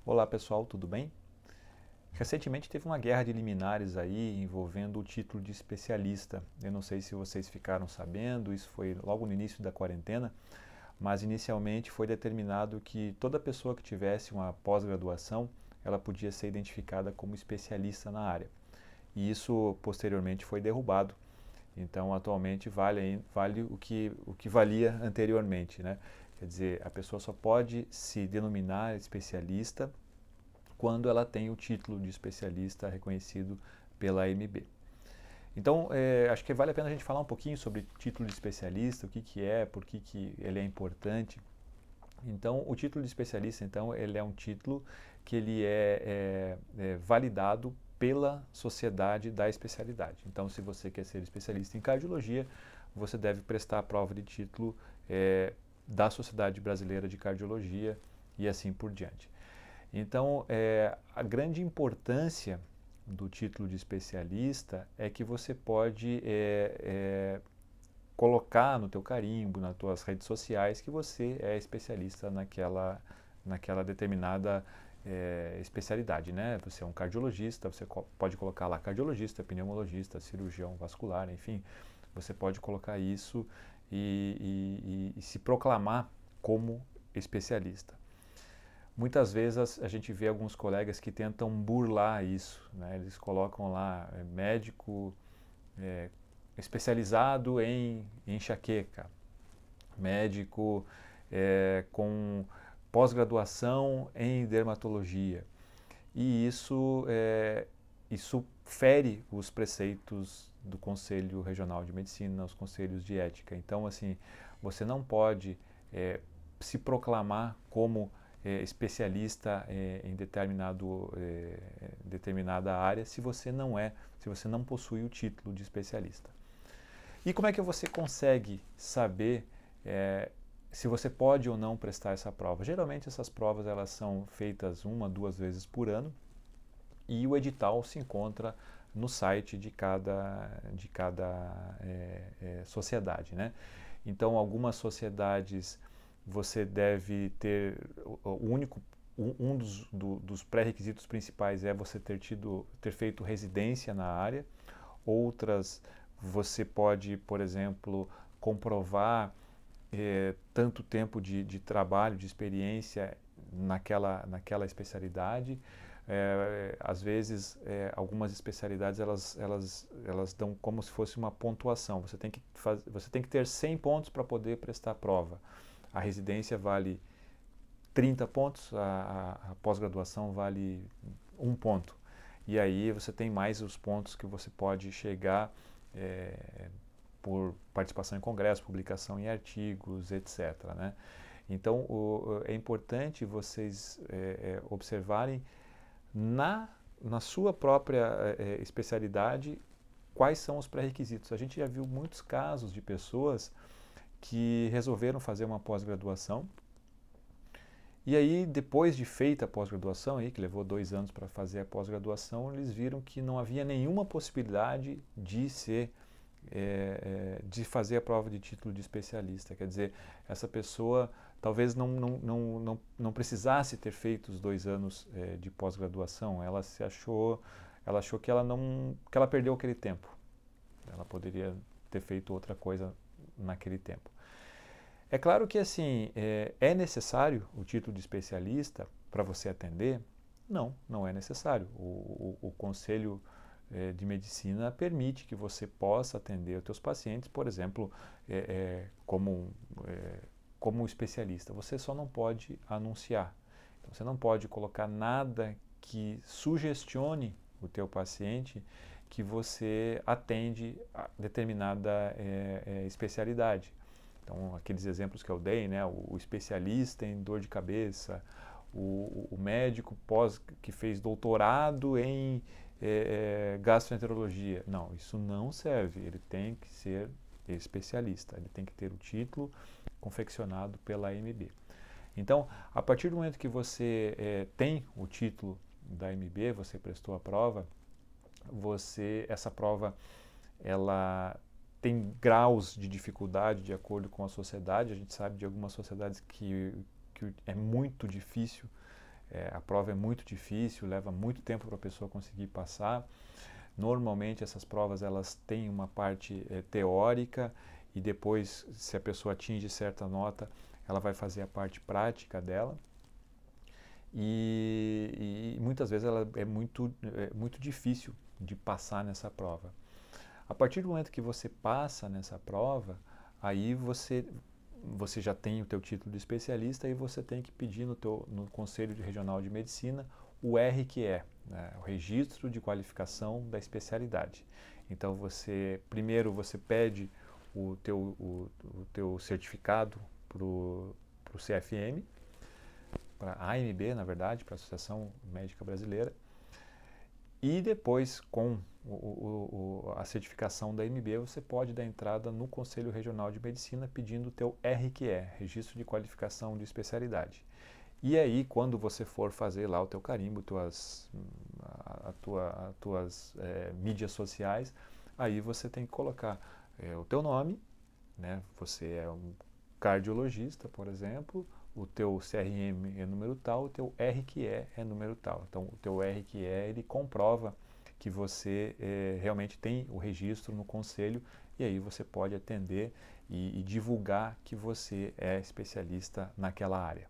Olá pessoal, tudo bem? Recentemente teve uma guerra de liminares aí envolvendo o título de especialista. Eu não sei se vocês ficaram sabendo, isso foi logo no início da quarentena, mas inicialmente foi determinado que toda pessoa que tivesse uma pós-graduação, ela podia ser identificada como especialista na área. E isso posteriormente foi derrubado. Então atualmente vale o que valia anteriormente, né? Quer dizer, a pessoa só pode se denominar especialista quando ela tem o título de especialista reconhecido pela AMB. Então, acho que vale a pena a gente falar um pouquinho sobre título de especialista, o que, que é, por que, que ele é importante. Então, o título de especialista, então, ele é um título que ele é validado pela sociedade da especialidade. Então, se você quer ser especialista em cardiologia, você deve prestar a prova de título da Sociedade Brasileira de Cardiologia e assim por diante. Então, a grande importância do título de especialista é que você pode colocar no teu carimbo, nas tuas redes sociais, que você é especialista naquela determinada especialidade, né? Você é um cardiologista, você pode colocar lá cardiologista, pneumologista, cirurgião vascular, enfim, você pode colocar isso e se proclamar como especialista. Muitas vezes a gente vê alguns colegas que tentam burlar isso, né? Eles colocam lá médico especializado em enxaqueca, médico com pós-graduação em dermatologia. E isso fere os preceitos do Conselho Regional de Medicina, os conselhos de ética. Então, assim, você não pode se proclamar como especialista em determinada área se você não possui o título de especialista. E como é que você consegue saber se você pode ou não prestar essa prova? Geralmente essas provas elas são feitas 1, 2 vezes por ano e o edital se encontra no site de cada sociedade, né? Então, algumas sociedades você deve ter dos pré-requisitos principais é você ter feito residência na área. Outras você pode, por exemplo, comprovar tanto tempo de trabalho, de experiência naquela especialidade. Às vezes, algumas especialidades elas dão como se fosse uma pontuação. Você tem que ter 100 pontos para poder prestar a prova. A residência vale 30 pontos, a pós-graduação vale 1 ponto. E aí você tem mais os pontos que você pode chegar por participação em congresso, publicação em artigos, etc., né? Então, é importante vocês observarem na sua própria especialidade quais são os pré-requisitos. A gente já viu muitos casos de pessoas que resolveram fazer uma pós-graduação e aí, depois de feita a pós-graduação, que levou 2 anos para fazer a pós-graduação, eles viram que não havia nenhuma possibilidade de fazer a prova de título de especialista. Quer dizer, essa pessoa talvez não precisasse ter feito os 2 anos de pós-graduação. Ela achou que ela perdeu aquele tempo. Ela poderia ter feito outra coisa naquele tempo. É claro que assim, é necessário o título de especialista para você atender? Não, não é necessário. O Conselho de Medicina permite que você possa atender os seus pacientes, por exemplo, como especialista. Você só não pode anunciar. Então, você não pode colocar nada que sugestione o teu paciente que você atende a determinada especialidade. Então, aqueles exemplos que eu dei, né, o especialista em dor de cabeça, o médico que fez doutorado em gastroenterologia. Não, isso não serve. Ele tem que ser especialista, ele tem que ter o título confeccionado pela AMB. Então, a partir do momento que você tem o título da AMB, você prestou a prova, essa prova ela tem graus de dificuldade de acordo com a sociedade. A gente sabe de algumas sociedades que é muito difícil A prova é muito difícil, leva muito tempo para a pessoa conseguir passar. Normalmente essas provas elas têm uma parte teórica e depois, se a pessoa atinge certa nota, ela vai fazer a parte prática dela. E muitas vezes ela é muito difícil de passar nessa prova. A partir do momento que você passa nessa prova, aí você já tem o teu título de especialista e você tem que pedir no Conselho Regional de Medicina o RQE, né, o Registro de Qualificação da Especialidade. Então primeiro você pede o teu certificado para o CFM, para a AMB, na verdade, para a Associação Médica Brasileira, e depois, com a certificação da AMB, você pode dar entrada no Conselho Regional de Medicina pedindo o teu RQE, Registro de Qualificação de Especialidade. E aí, quando você for fazer lá o teu carimbo, tuas mídias sociais, aí você tem que colocar o teu nome, né? Você é um cardiologista, por exemplo, o teu CRM é número tal, o teu RQE é número tal. Então, o teu RQE, ele comprova que você realmente tem o registro no conselho e aí você pode atender e divulgar que você é especialista naquela área.